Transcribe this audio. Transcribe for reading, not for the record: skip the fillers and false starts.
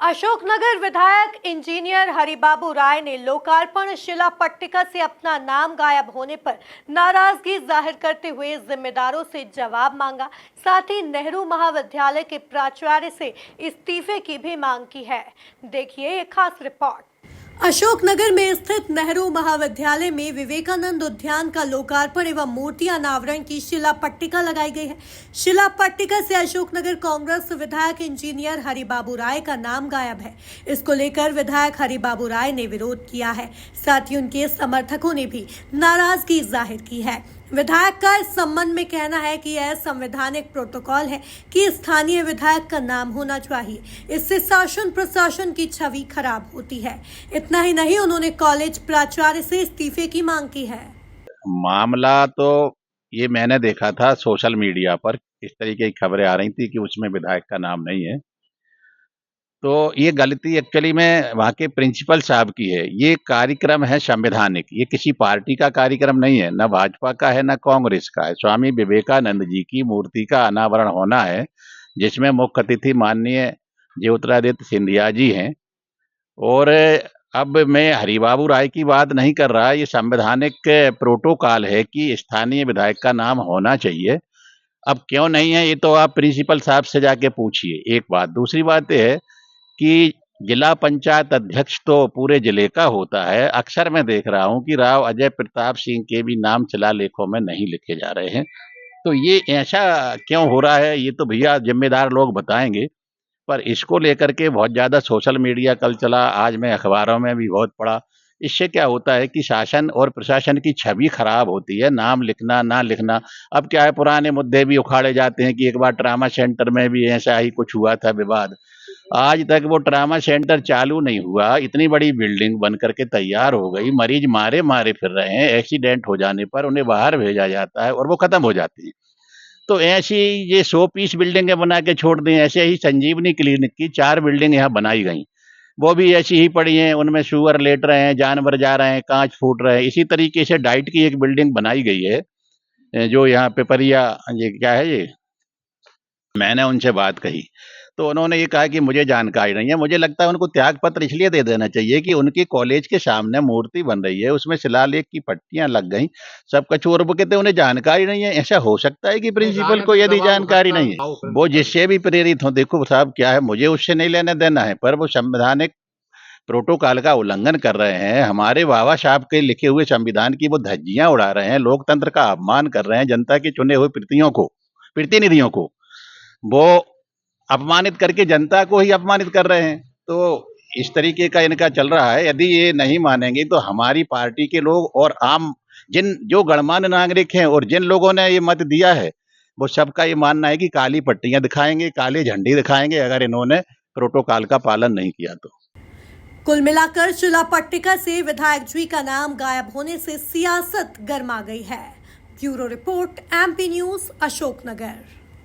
अशोकनगर विधायक इंजीनियर हरिबाबू राय ने लोकार्पण शिला पट्टिका से अपना नाम गायब होने पर नाराजगी जाहिर करते हुए जिम्मेदारों से जवाब मांगा। साथ ही नेहरू महाविद्यालय के प्राचार्य से इस्तीफे की भी मांग की है। देखिए ये खास रिपोर्ट। अशोकनगर में स्थित नेहरू महाविद्यालय में विवेकानंद उद्यान का लोकार्पण एवं मूर्ति अनावरण की शिला पट्टिका लगाई गई है। शिला पट्टिका से अशोकनगर कांग्रेस विधायक इंजीनियर हरिबाबू राय का नाम गायब है। इसको लेकर विधायक हरिबाबू राय ने विरोध किया है। साथ ही उनके समर्थकों ने भी नाराजगी जाहिर की है। विधायक का इस संबंध में कहना है कि यह संवैधानिक प्रोटोकॉल है कि स्थानीय विधायक का नाम होना चाहिए। इससे शासन प्रशासन की छवि खराब होती है। इतना ही नहीं, उन्होंने कॉलेज प्राचार्य से इस्तीफे की मांग की है। मामला तो ये मैंने देखा था सोशल मीडिया पर, इस तरीके की खबरें आ रही थी कि उसमें विधायक का नाम नहीं है। तो ये गलती एक्चुअली में वहाँ के प्रिंसिपल साहब की है। ये कार्यक्रम है संवैधानिक, ये किसी पार्टी का कार्यक्रम नहीं है, न भाजपा का है न कांग्रेस का है। स्वामी विवेकानंद जी की मूर्ति का अनावरण होना है, जिसमें मुख्य अतिथि माननीय ज्योतिरादित्य सिंधिया जी हैं। और अब मैं हरिबाबू राय की बात नहीं कर रहा, ये संवैधानिक प्रोटोकॉल है कि स्थानीय विधायक का नाम होना चाहिए। अब क्यों नहीं है ये तो आप प्रिंसिपल साहब से जाके पूछिए, एक बात। दूसरी बात यह है कि जिला पंचायत अध्यक्ष तो पूरे जिले का होता है। अक्सर मैं देख रहा हूं कि राव अजय प्रताप सिंह के भी नाम शिलालेखों में नहीं लिखे जा रहे हैं। तो ये ऐसा क्यों हो रहा है, ये तो भैया जिम्मेदार लोग बताएंगे। पर इसको लेकर के बहुत ज़्यादा सोशल मीडिया कल चला, आज मैं अखबारों में भी बहुत पढ़ा। इससे क्या होता है कि शासन और प्रशासन की छवि खराब होती है, नाम लिखना ना लिखना। अब क्या है, पुराने मुद्दे भी उखाड़े जाते हैं कि एक बार ट्रामा सेंटर में भी ऐसा ही कुछ हुआ था विवाद। आज तक वो ट्रामा सेंटर चालू नहीं हुआ, इतनी बड़ी बिल्डिंग बन करके तैयार हो गई, मरीज मारे मारे फिर रहे हैं। एक्सीडेंट हो जाने पर उन्हें बाहर भेजा जाता है और वो खत्म हो जाती है। तो ऐसी ये 100 पीस बिल्डिंगें बना के छोड़ दी। ऐसे ही संजीवनी क्लिनिक की 4 बिल्डिंग यहाँ बनाई गई, वो भी ऐसी ही पड़ी हैं। उनमें सुअर लेट रहे हैं, जानवर जा रहे हैं, कांच फूट रहे हैं। इसी तरीके से डाइट की एक बिल्डिंग बनाई गई है जो यहाँ पिपरिया, ये क्या है ये, मैंने उनसे बात कही तो उन्होंने ये कहा कि मुझे जानकारी नहीं है। मुझे लगता है उनको त्याग पत्र इसलिए दे देना चाहिए कि उनके कॉलेज के सामने मूर्ति बन रही है, उसमें शिलालेख की पट्टियां लग गई, सब कछु, और वो कहते हैं उन्हें जानकारी नहीं है। ऐसा हो सकता है कि प्रिंसिपल को यदि जानकारी नहीं है, वो जिससे भी प्रेरित हो, देखो साहब क्या है, मुझे उससे नहीं लेना देना है, पर वो संवैधानिक प्रोटोकॉल का उल्लंघन कर रहे हैं। हमारे बाबा साहब के लिखे हुए संविधान की वो धज्जियां उड़ा रहे हैं, लोकतंत्र का अपमान कर रहे हैं, जनता के चुने हुए प्रतिनिधियों को वो अपमानित करके जनता को ही अपमानित कर रहे हैं। तो इस तरीके का इनका चल रहा है। यदि ये नहीं मानेंगे तो हमारी पार्टी के लोग और आम जो गणमान्य नागरिक हैं और जिन लोगों ने ये मत दिया है, वो सबका ये मानना है कि काली पट्टियां दिखाएंगे, काले झंडे दिखाएंगे अगर इन्होंने प्रोटोकॉल का पालन नहीं किया तो। कुल मिलाकर शिला पट्टिका से विधायक जी का नाम गायब होने से सियासत गर्मा गई है। Bureau report, MP news, Ashoknagar.